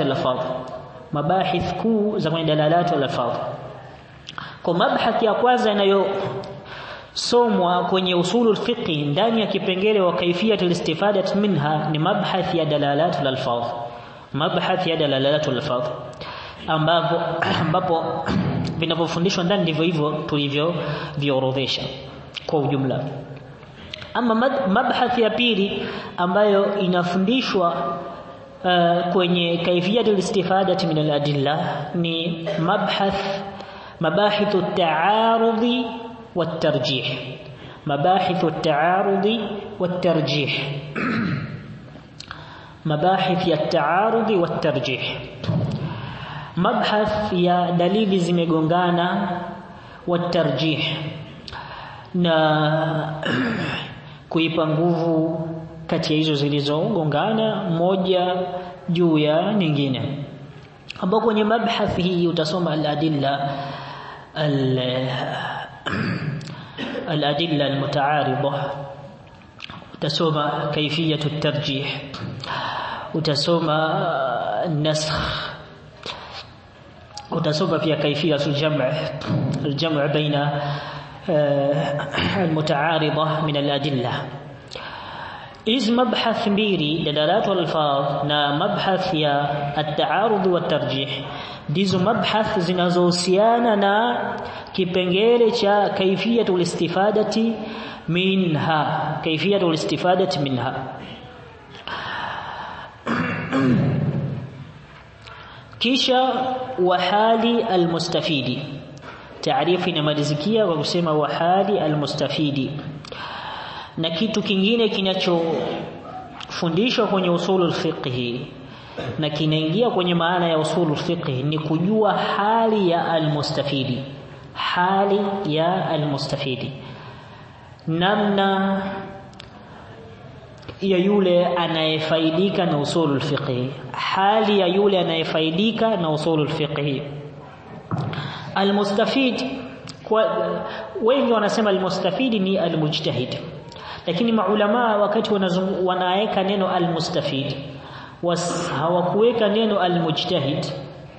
al-alfadh, mabahith kuu za kwenye dalalatu al-alfadh. Kwa mabhath ya kwanza inayosomwa kwenye usulul fiqh ndani ya kipengele wa kaifiyatul istifadat minha ni mabhath ya dalalatu al-alfadh, mabhath ya dalalatu al-alfadh ambapo vinavyofundishwa ndani ndivyo hivyo tulivyoorodhesha kwa ujumla. Ama mabhath ya pili ambayo inafundishwa kwenye kaifiyatul istifadat min al-adilla ni mabahithu at-ta'arudi wat-tarjih, mabahithu at-ta'arudi wat-tarjih, mabahith ya at-ta'arudi wat-tarjih, mabhath ya dalili zimegongana wat-tarjih na kuipa nguvu kati ya hizo zilizogongana moja juu ya nyingine. Hapo kwenye mabhath hii utasoma al-adilla al-adilla al-muta'arida, utasoma kaifiyatu at-tarjih, utasoma an-nasakh, utasoma pia kaifiyatu al-jam' baina al-muta'arida min al-adilla. Hizi mabhath mbili, dalalatu al-alfadh na mabhath ya at-ta'arud wa at-tarjih, ndizo mabhath zinazohusiana na kipengele cha kaifiyatul istifadati minha, kaifiyatul istifadati minha. Kisha wahali al-mustafidi, taarifu inamalizikia kwa kusema wahali al-mustafidi. Na kitu kingine kinachofundishwa kwenye usulul fiqh na kinaingia kwenye maana ya usulul fiqh ni kujua hali ya almustafidi, hali ya almustafidi, namna ya yule anayefaidika na usulul fiqh, hali ya yule anayefaidika na usulul fiqh. Almustafid, wengi wanasema almustafidi ni almujtahid, lakini maulama wakati wanaweka neno almustafid hawakuweka neno almujtahid,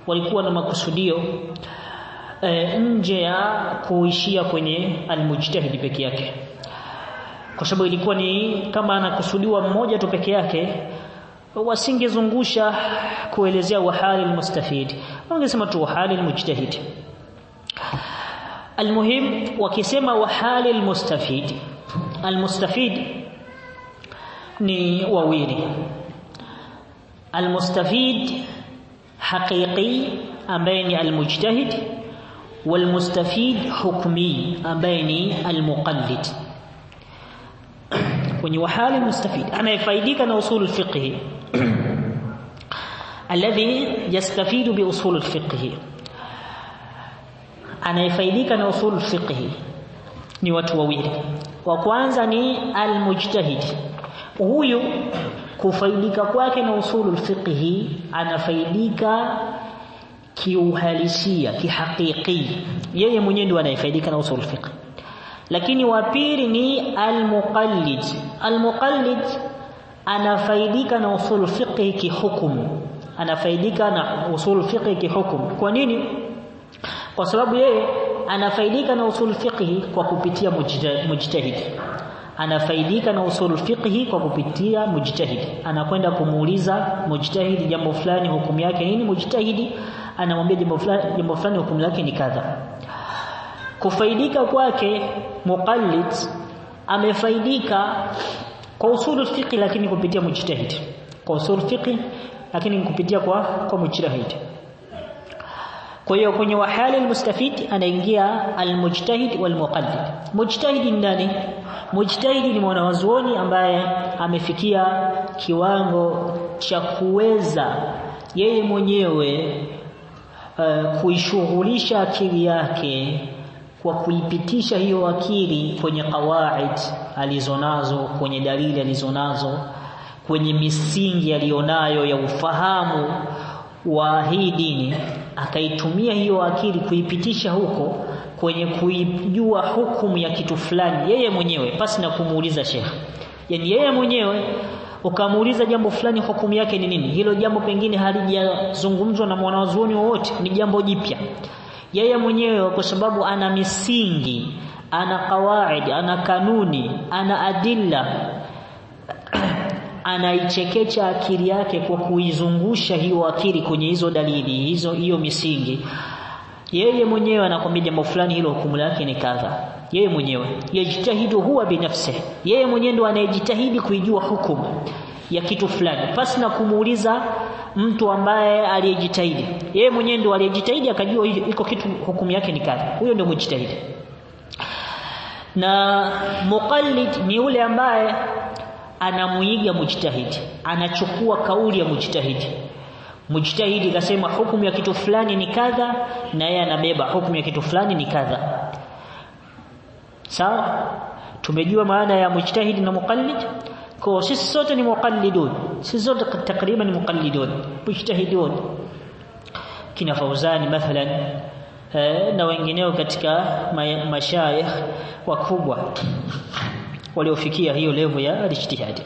walikuwa na makusudio nje ya kuishia kwenye almujtahid peke yake, kwa sababu ilikuwa ni kama anakusudiwa mmoja tu peke yake, wasingezungusha kuelezea wahali almustafid, wangesema tu wahali almujtahid. Almuhim, wakisema wahali almustafid, المستفيد ni wawili. المستفيد حقيقي ambaye ni almujtahid, والمستفيد حكمي ambaye ni almuqallid. kwenye wahali almustafid anayefaidika na usul alfiqh alladhi yastafidu bi usul alfiqh, anayefaidika na usul alfiqh ni watu wawili. Wa kwanza ni almujtahid, huyu kufaidika kwake na usulul fiqh anafaidika kiuhalisia, kihakiki, yeye mwenyewe ndiye anayefaidika na usulul fiqh. Lakini wa pili ni almuqallid, almuqallid anafaidika na usulul fiqh kihukumu, anafaidika na usulul fiqh kihukumu. Kwa nini? Kwa sababu yeye anafaidika na usul fiqh kwa kupitia mujtahid, anafaidika na usul fiqh kwa kupitia mujtahid. Anakwenda kumuuliza mujtahid jambo fulani hukumu yake nini, mujtahidi anamwambia jambo fulani hukumu yake ni kadha. Kufaidika kwake muqallid amefaidika kwa usul fiqh lakini kupitia mujtahid, kwa usul fiqh lakini kupitia kwa mujtahid. Kwa hiyo kwenye wahali almustafid anaingia almujtahid walmuqallid. Mujtahid ni nani? Mujtahid ni mwanazuoni ambaye amefikia kiwango cha kuweza yeye mwenyewe kuishughulisha akili yake kwa kuipitisha hiyo akili kwenye qawaid alizonazo, kwenye dalili alizonazo, kwenye misingi alionayo ya ufahamu wa hii dini, akaitumia hiyo akili kuipitisha huko kwenye kuijua hukumu ya kitu fulani yeye mwenyewe pasi na kumuuliza shekhi. Yani yeye mwenyewe ukamuuliza jambo fulani hukumu yake ni nini, hilo jambo pengine halijazungumzwa na mwanazuoni wowote, ni jambo jipya, yeye mwenyewe kwa sababu ana misingi, ana kawaid, ana kanuni, ana adilla, anaichekecha akili yake kwa kuizungusha hiyo akili kwenye hizo dalili hiyo misingi. Yeye mwenyewe anakwambia jambo fulani hilo hukumu yake ni kadha. Yeye mwenyewe yajitahidu huwa binafsi, yeye mwenyewe ndo anayejitahidi kuijua hukumu ya kitu fulani pasi na kumuuliza mtu ambaye aliyejitahidi. Yeye mwenyewe ndo aliyejitahidi akajua iko kitu hukumu yake ni kadha, huyo ndio mujtahidi. Na muqallid ni yule ambaye anamuiga mujtahidi, anachukua kauli ya mujtahidi. Mujtahidi kasema hukumu ya kitu fulani ni kadha, na yeye anabeba hukumu ya kitu fulani ni kadha. Sawa? Tumejua maana ya mujtahidi na muqallid. Kwa sisi sote ni muqallidun, sisi sote takriban muqallidun, mujtahidun. Kina Fauzani mathalan na wengineo katika mashayikh wakubwa waliofikia hiyo level ya ijtihadi.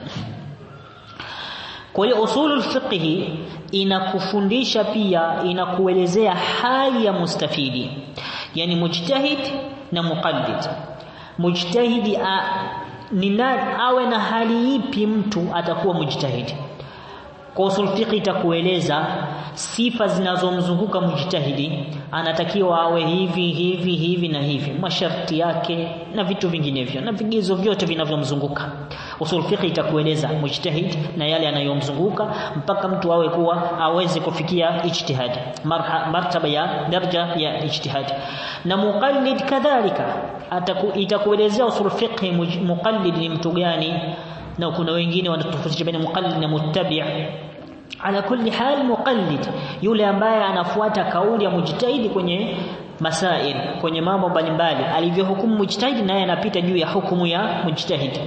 Kwa hiyo usulul fiqh inakufundisha pia, inakuelezea hali ya mustafidi, yani mujtahid na muqallid. Mujtahidi awe na hali ipi mtu atakuwa mujtahidi. Kwa usul fiqh itakueleza sifa zinazomzunguka mujtahidi, anatakiwa awe hivi na hivi, masharti yake na vitu vinginevyo na vigezo vyote vinavyomzunguka. Usul fiqh itakueleza mujtahid na yale yanayomzunguka mpaka mtu awe kuwa aweze kufikia ijtihad, martaba ya daraja ya ijtihad. Na muqallid kadhalika itakuelezea usul fiqh muqallid ni mtu gani, na kuna wengine wanatofautisha baina muqallid na muttabi'. Ala kulli hal muqallid yule ambaye anafuata kauli ya mujtahidi kwenye masail, kwenye mambo mbalimbali, alivyohukumu mujtahidi naye anapita juu ya hukumu ya mujtahidi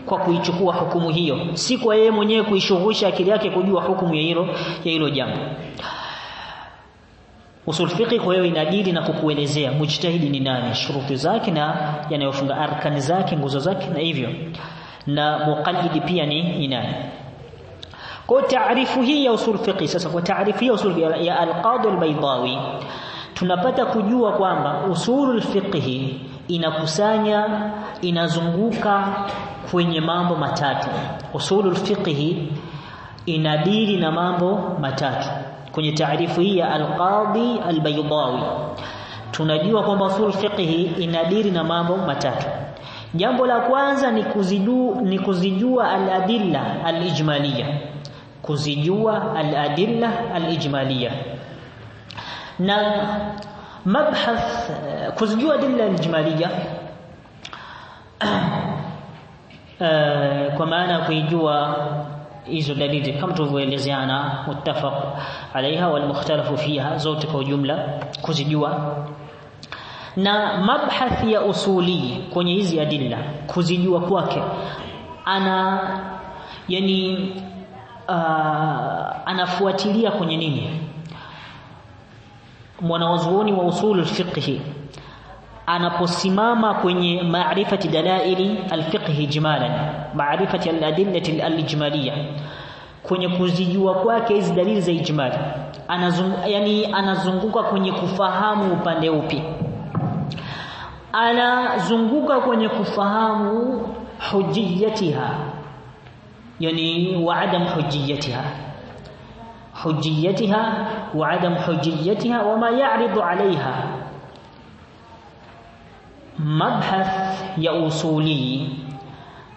kwa kuichukua hukumu hiyo, si kwa yeye mwenyewe kuishughulisha akili yake kujua hukumu ya hilo jambo. Usul fiqh kwa hiyo inadili na kukuelezea mujtahidi ni nani, shuruti zake na yanayofunga arkani zake, nguzo zake na hivyo, na muqallid pia ni nani. Kwa taarifu hii ya usul fiqh sasa, kwa taarifu hii ya usul ya al-Qadhi al-Baydawi tunapata kujua kwamba usulul fiqh inakusanya, inazunguka kwenye mambo matatu. Usulul fiqh inadili na mambo matatu. Kwenye taarifu hii ya al-Qadhi al-Baydawi tunajua kwamba usulul fiqh inadili na mambo matatu. Jambo la kwanza ni kuzijua al-adilla al-ijmaliyah, kuzijua al-adilla al-ijmaliyah. Na mabhath kuzijua adilla al-ijmaliyah kwa maana kuijua hizo dalili kama tulivyoelezeana, muttafaq alaiha wal mukhtalafu fiha, zote kwa ujumla kuzijua. Na mabhath ya usuli kwenye hizi adilla, kuzijua kwake anafuatilia kwenye nini. Mwanazuoni wa usul fiqh anaposimama kwenye maarifati dalaili al-fiqh ijmalan, maarifati al-adillati al-ijmaliyah, kwenye kuzijua kwake hizi dalili za ijmali, anazunguka kwenye kufahamu upande upi. Anazunguka kwenye kufahamu hujjiyatiha, yani wa adam hujjiyatiha wa adam hujjiyatiha wa ma ya'ridu 'alayha. Mabhath ya usuli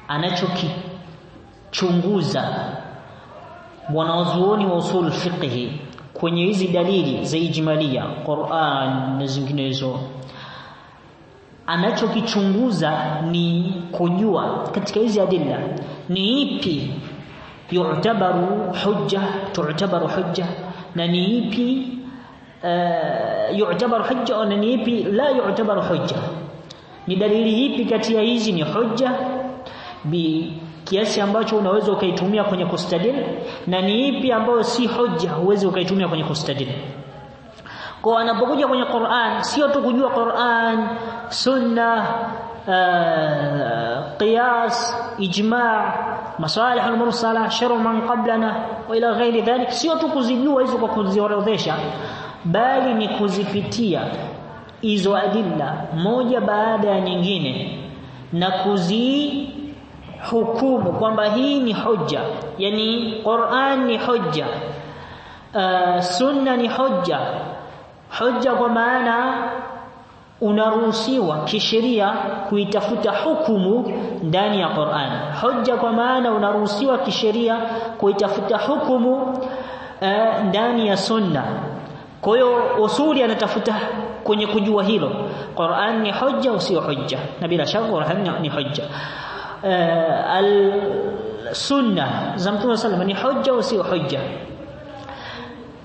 anachokichunguza wanazuoni wa usul fiqh kwenye hizi dalili za ijmalia, Qur'an na zinginezo, anachokichunguza ni kujua katika hizi adilla ni ipi tu'tabaru hujja na ni ipi yu'tabaru hujja na ni ipi la yu'tabaru hujja. Ni dalili ipi kati ya hizi ni hujja bi kiasi ambacho unaweza ukaitumia kwenye kustadili, na ni ipi ambayo si hujja huwezi ukaitumia kwenye kustadili. Kwa anapokuja kwenye Qur'an, sio tu kujua Qur'an, sunna, qiyas, ijma', masalih al-mursala, shar'u man qablana wa ila ghairi dhalik. Sio tu kuzijua hizo kwa kuziorodhesha, bali ni kuzipitia hizo adilla moja baada ya nyingine na hukumu kwamba hii ni hujja, yani Qur'an ni hujja, sunna ni hujja. Hujja kwa maana unaruhusiwa kisheria kuitafuta hukumu ndani ya Qur'an. Hujja kwa maana unaruhusiwa kisheria kuitafuta hukumu ndani ya sunna. Kwa hiyo usuli anatafuta kwenye kujua hilo, Qur'an ni hujja au sio hujja, na bila shaka Qur'an ni hujja. Sunna za Mtume sallallahu ni hujja au sio hujja,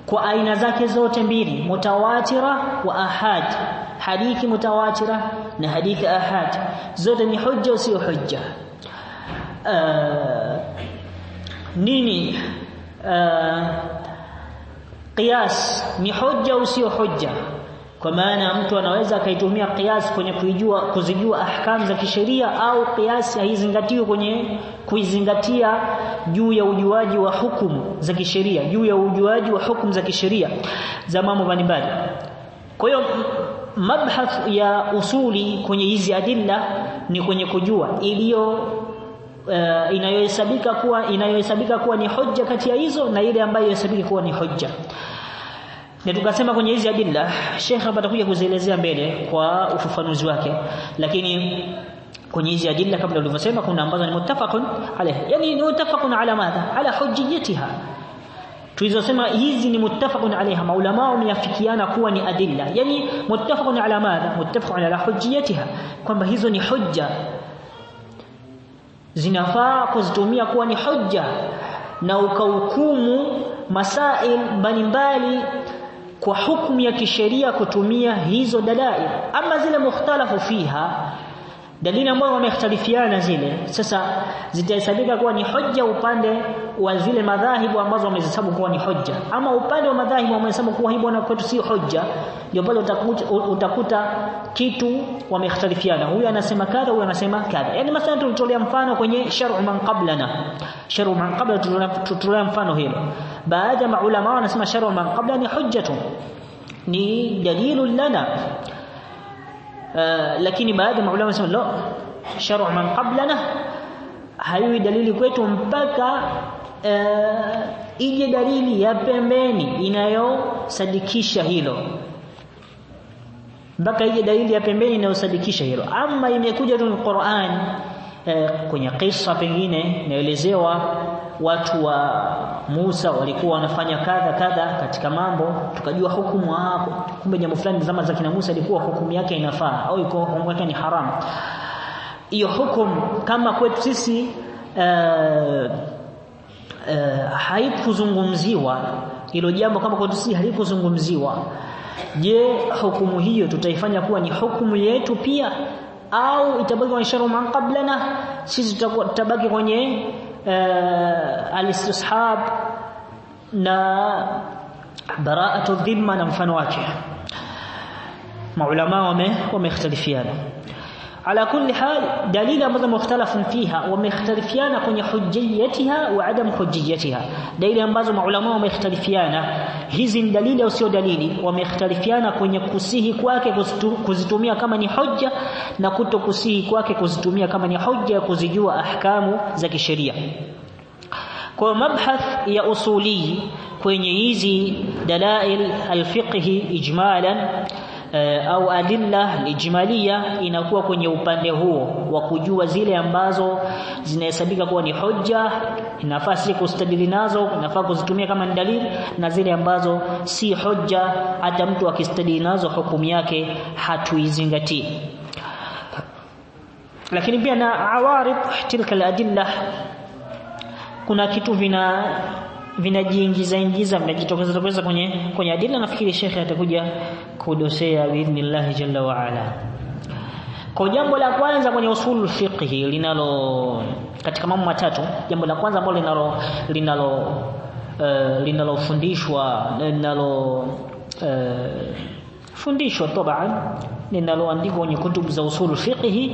kwa aina zake zote mbili, mutawatira wa ahad. Hadithi mutawatira na hadithi ahad zote ni hujja au sio hujja. Nini qiyas ni hujja au sio hujja, kwa maana mtu anaweza akaitumia qiyas kwenye kuzijua ahkam za kisheria, au qiyas haizingatiwi kwenye kuizingatia juu ya ujuaji wa hukumu za kisheria, juu ya ujuaji wa hukumu za kisheria za mambo mbalimbali. Kwa hiyo mabhath ya usuli kwenye hizi adilla ni kwenye kujua inayohesabika kuwa ni hujja kati ya hizo na ile ambayo inahesabika kuwa ni hujja. Na tukasema kwenye hizi adilla Sheikh atakuja kuzielezea mbele kwa ufafanuzi wake, lakini kwenye hizi adilla kabla ulivyosema kuna ambazo ni muttafaqun alayha, yani ni muttafaqun ala madha, ala hujjiyatiha. Tulizosema hizi ni muttafaqun alayha, maulama wameafikiana kuwa ni adilla, yani muttafaqun ala madha, muttafaqun ala hujjiyatiha, kwamba hizo ni hujja, zinafaa kuzitumia kuwa ni hujja, na ukahukumu masail mbalimbali kwa hukumu ya kisheria kutumia hizo dalail. Ama zile mukhtalafu fiha, dalili ambazo wamekhtalifiana zile, sasa zitahesabika kuwa ni hujja upande wa zile madhahibu ambazo wamehesabu kuwa ni hujja. Ama upande wa madhahibu wamehesabu kuwa hii bwana kwetu si hujja, ndio pale utakuta kitu wamekhtalifiana, huyu anasema kadha, huyu anasema kadha. Yani mathalan tulitolea mfano kwenye shar'u man qablana, shar'u man qabla tutolea mfano hilo. Baadhi ya maulama wanasema shar'u man qabla ni hujjatun, ni dalilun lana. Lakini baadhi ya maulama wanasema la, shar'u man qablana haiwi dalili kwetu mpaka ije dalili ya pembeni inayosadikisha hilo, mpaka ije dalili ya pembeni inayosadikisha hilo. Ama imekuja tu Qur'an kwenye kisa pengine inaelezewa watu wa Musa walikuwa wanafanya kadha kadha katika mambo, tukajua hukumu hapo, kumbe jambo fulani zama za kina Musa ilikuwa hukumu yake inafaa au iko hukumu yake ni haram. Hiyo hukumu kama kwetu sisi haikuzungumziwa hilo jambo, kama kwetu sisi halikuzungumziwa, je, hukumu hiyo tutaifanya kuwa ni hukumu yetu pia, au itabaki kwenye shar'u man qablana, sisi tutabaki kwenye al-istishab na bara'atu dhimma na mfano wake? Maulama wamekhtalifiana. Ala kulli hal, dalili ambazo mukhtalafu fiha wamekhtalifiana kwenye hujjiyatiha wa adam hujjiyatiha. Dalili ambazo maulama wamekhtalifiana, hizi ni dalili au sio dalili, wamekhtalifiana kwenye kusihi kwake kuzitumia kama ni hujja, na kutokusihi kwake kuzitumia kama ni hujja kuzijua ahkamu za kisheria. Kwa mabhath ya usuli kwenye hizi dalail al-fiqhi ijmalan au adilla al-ijmaliya inakuwa kwenye upande huo wa kujua zile ambazo zinahesabika kuwa ni hujja, inafaa si kustadili nazo, inafaa kuzitumia kama ni dalili, na zile ambazo si hujja, hata mtu akistadili nazo hukumu yake hatuizingatii. Lakini pia na awarid tilka al-adilla, kuna kitu vinajiingiza vinajitokeza kwenye adilla. Nafikiri Sheikh atakuja kudosea biidhnillah jalla wa ala. Kwa jambo la kwanza kwenye usulul fiqh linalo katika mambo matatu, jambo la kwanza ambalo linalofundishwa fundishwa taban linaloandikwa kwenye kutubu za usulul fiqh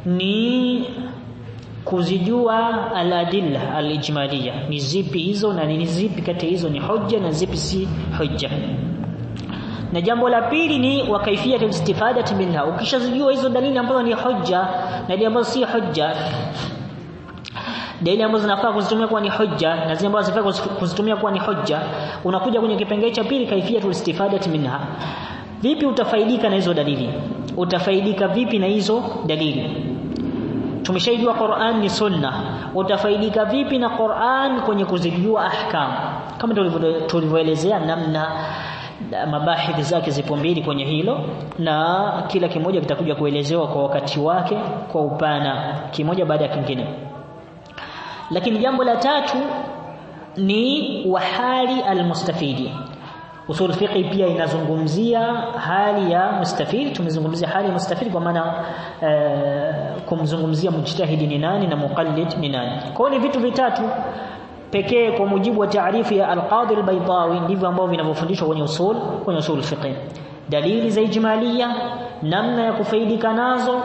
ni kuzijua al-adilla al-ijmaliyya, ni zipi hizo na ni zipi kati hizo ni hujja na zipi si hujja. Na jambo la pili ni wa kaifiyatu istifadati minha. Ukishazijua hizo dalili ambazo ni hujja na dalili ambazo si hujja, dalili ambazo zinafaa kuzitumia kwa ni hujja na zile ambazo zinafaa kuzitumia kwa ni hujja, unakuja kwenye kipengele cha pili, kaifiyatu istifadati minha. Vipi utafaidika na hizo dalili? Utafaidika vipi na hizo dalili? Tumeshaijua Qur'an ni sunna, utafaidika vipi na Qur'an kwenye kuzijua ahkam? Kama tulivyoelezea namna mabahith zake zipo mbili kwenye hilo, na kila kimoja kitakuja kuelezewa kwa wakati wake kwa upana, kimoja baada ya kingine. Lakini jambo la tatu ni wahali almustafidi. Usul fiqh pia inazungumzia hali ya mustafid. Tumezungumzia hali ya mustafid kwa maana kumzungumzia mujtahidi ni nani na muqallid ni nani. Kwa hiyo ni vitu vitatu pekee kwa mujibu wa taarifu ya al-Qadhi al-Baydawi ndivyo ambavyo vinavyofundishwa kwenye usul fiqh. Dalili za ijmaliyya, namna ya kufaidika nazo,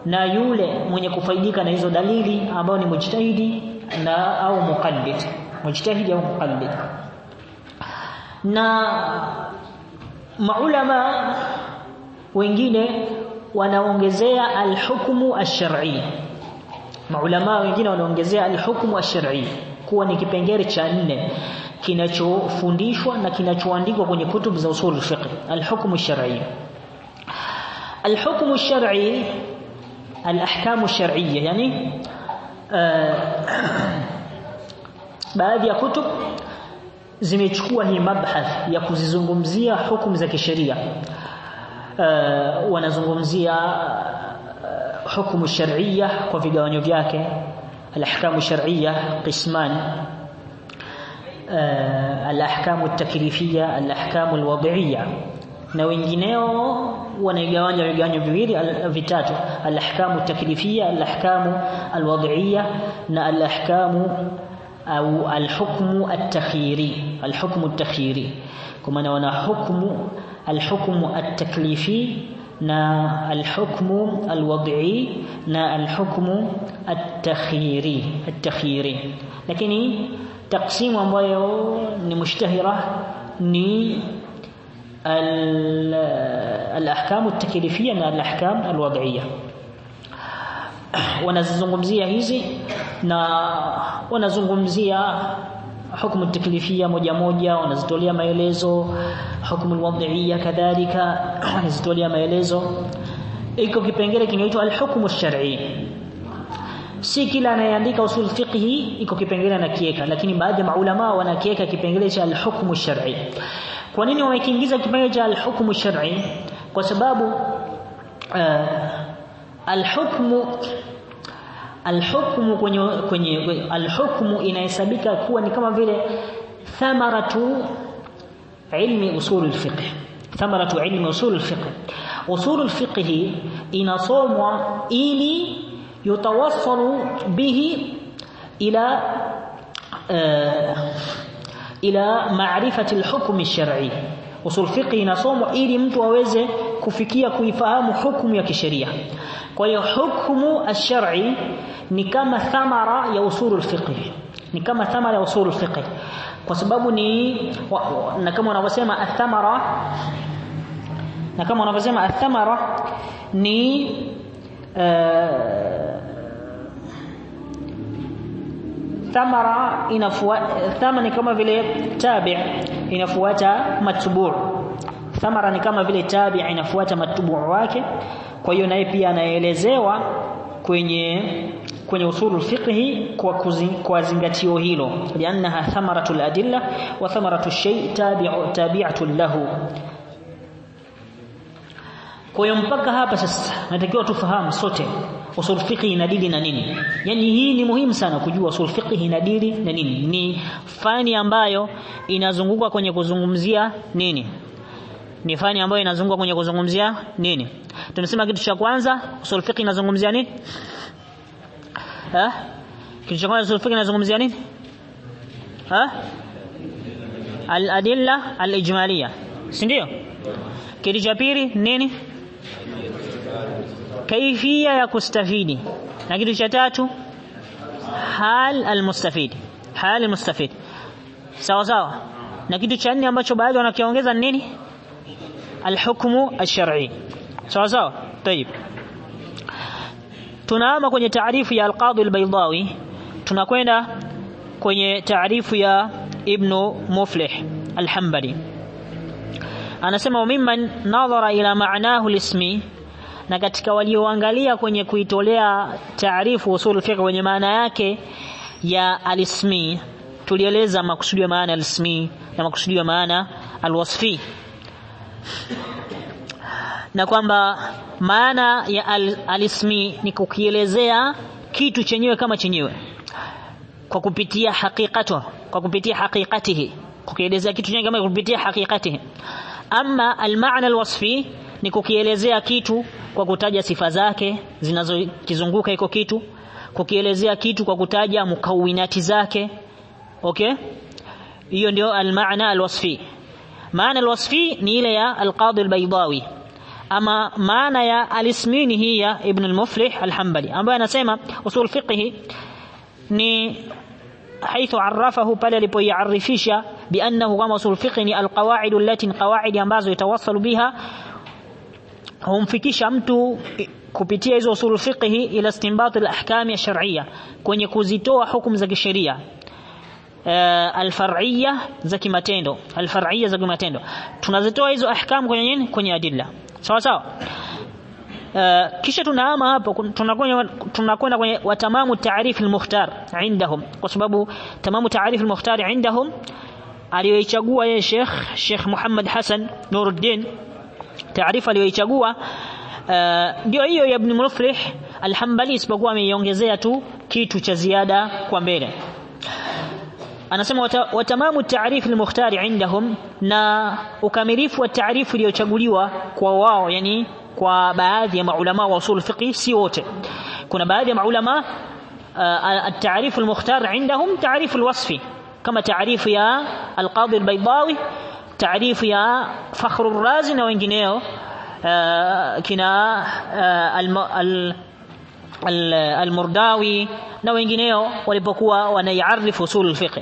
na yule mwenye kufaidika na hizo dalili ambao ni mujtahidi na au muqallid, mujtahidi au muqallid. Na maulama wengine wanaongezea al-hukmu ash-shar'i. Maulama wengine wanaongezea al-hukmu ash-shar'i kuwa ni kipengele cha 4 kinachofundishwa na kinachoandikwa kwenye kutubu za usul fiqh. Al-hukmu ash-shar'i, al-hukmu ash-shar'i, al-ahkamu ash-shar'iyya, yani baadhi ya kutub zimechukua hii mabhath ya kuzizungumzia hukumu za kisheria. Wanazungumzia hukumu shar'iyya kwa vigawanyo vyake. Al-ahkamu shar'iyya qisman: al-ahkamu at-taklifiyya, al-ahkamu al-wad'iyya, na wengineo wanaigawanya vigawanyo viwili vitatu: al-ahkamu at-taklifiyya, al-ahkamu al-wad'iyya na al-ahkamu au al-hukmu at-takhiri. Al-hukmu at-takhiri kwa maana wana hukmu al-hukmu at-taklifi na al-hukmu al-wad'i na al-hukmu at-takhiri. Lakini taksimu ambayo ni mushtahira ni al-ahkamu at-taklifiyya na al-ahkam al-wad'iyya. Wanazungumzia hizi na wanazungumzia hukumu taklifia moja moja, wanazitolea maelezo. Hukumu alwad'iyya kadhalika wanazitolea maelezo. Iko kipengele kinaitwa al-hukmu ash-shar'i. Si kila anayeandika usul fiqhi iko kipengele anakiweka, lakini baadhi ya maulama wanakiweka kipengele cha al-hukmu ash-shar'i. Kwa nini wamekiingiza kipengele cha al-hukmu ash-shar'i? Kwa sababu al-hukmu kwenye al-hukmu inahesabika kuwa ni kama vile thamaratu ilmi usul al-fiqh. Thamaratu ilmi usul al-fiqh. Usul al-fiqh inasomwa ili yutawassalu bihi ila ma'rifati al-hukm ash-shar'i. Usul fiqh inasomwa ili mtu aweze kufikia kuifahamu hukumu ya kisheria. Kwa hiyo hukumu ash-shar'i ni kama thamara ya usulul fiqh, ni kama thamara ya usulul fiqh, kwa sababu ni na kama wanavyosema athamara ni thamara thama ni kama vile tabi' inafuata matbu'. Thamara ni kama vile tabi' inafuata matbu' wake. Kwa hiyo naye pia anaelezewa kwenye usulul fiqh kwa zingatio hilo, liannaha thamaratul adilla wa thamaratu shay tabi'atun lahu. Kwa hiyo mpaka hapa sasa natakiwa tufahamu sote usul fiqh inadili na nini. Yani hii ni muhimu sana kujua usul fiqh inadili na nini. Ni fani ambayo inazunguka kwenye kuzungumzia nini? Ni fani ambayo inazunguka kwenye kuzungumzia nini? Tunasema kitu cha kwanza usul fiqh inazungumzia nini? Kitu cha kwanza usul fiqh inazungumzia nini? Al-adilla al-ijmaliyya, si ndio? Kitu cha pili nini? Kaifia ya kustafidi. Na kitu cha tatu hal almustafid, hal almustafid. Sawa sawa. Na kitu cha nne ambacho baadhi wanakiongeza nini? Alhukmu alshar'i. Sawa sawa. Tayeb, tunaama kwenye taarifu ya Al-Qadhi Al-Baydawi, tunakwenda kwenye taarifu ya Ibn Muflih Al-Hanbali. Anasema mimman nadhara ila ma'nahu al-ismi, na katika walioangalia kwenye kuitolea taarifu usul fiqh kwenye maana yake ya al-ismi, tulieleza makusudi ya maana al-ismi na makusudi ya maana al-wasfi, na kwamba maana ya al-ismi ni kukielezea kitu chenyewe kama chenyewe kwa kupitia hakikato, kwa kupitia hakikatihi, kukielezea kitu chenyewe kama kupitia hakikatihi. Ama al-maana al-wasfi ni kukielezea kitu kwa kutaja sifa zake zinazokizunguka iko kitu, kukielezea kitu kwa kutaja mukawinati zake. Okay, hiyo ndio al-maana al-wasfi. Maana al-wasfi ni ile ya Al-Qadhi Al-Baydawi. Ama maana ya al-ismi ni hii ya Ibn al-Muflih Al-Hanbali, ambaye anasema usul fiqh ni حيث عرفه pale alipoiarifisha بانه kama usul fiqh ni al-qawaid allati qawaid ambazo yatawassalu biha, humfikisha mtu kupitia hizo usul fiqh ila istinbat al-ahkam ash-shar'iyya, kwenye kuzitoa hukumu za kisheria al-far'iyya za kimatendo, al-far'iyya za kimatendo. Tunazitoa hizo ahkam kwenye nini? Kwenye adilla. Sawa sawa. Kisha tunaama hapo, tunakwenda kwenye watamamu taarif al-mukhtar indahum, kwa sababu tamamu taarif al-mukhtar indahum aliyoichagua yeye Sheikh Muhammad Hassan Nuruddin, taarifa aliyoichagua ndio hiyo ya Ibn Muflih Al-Hanbali, isipokuwa ameiongezea tu kitu cha ziada kwa mbele. Anasema watamamu taarif al-mukhtar indahum, na ukamilifu wa taarifu iliyochaguliwa kwa wao, yani kwa baadhi ya maulama wa usul fiqh, si wote. Kuna baadhi ya maulama at-ta'rif al-mukhtar indahum ta'rif al-wasfi, kama taarifu ya Al-Qadhi Al-Baydawi, taarifu ya Fakhr al-Razi na wengineo, kina al-Murdawi na wengineo, walipokuwa wanaiarifu usul al-fiqh.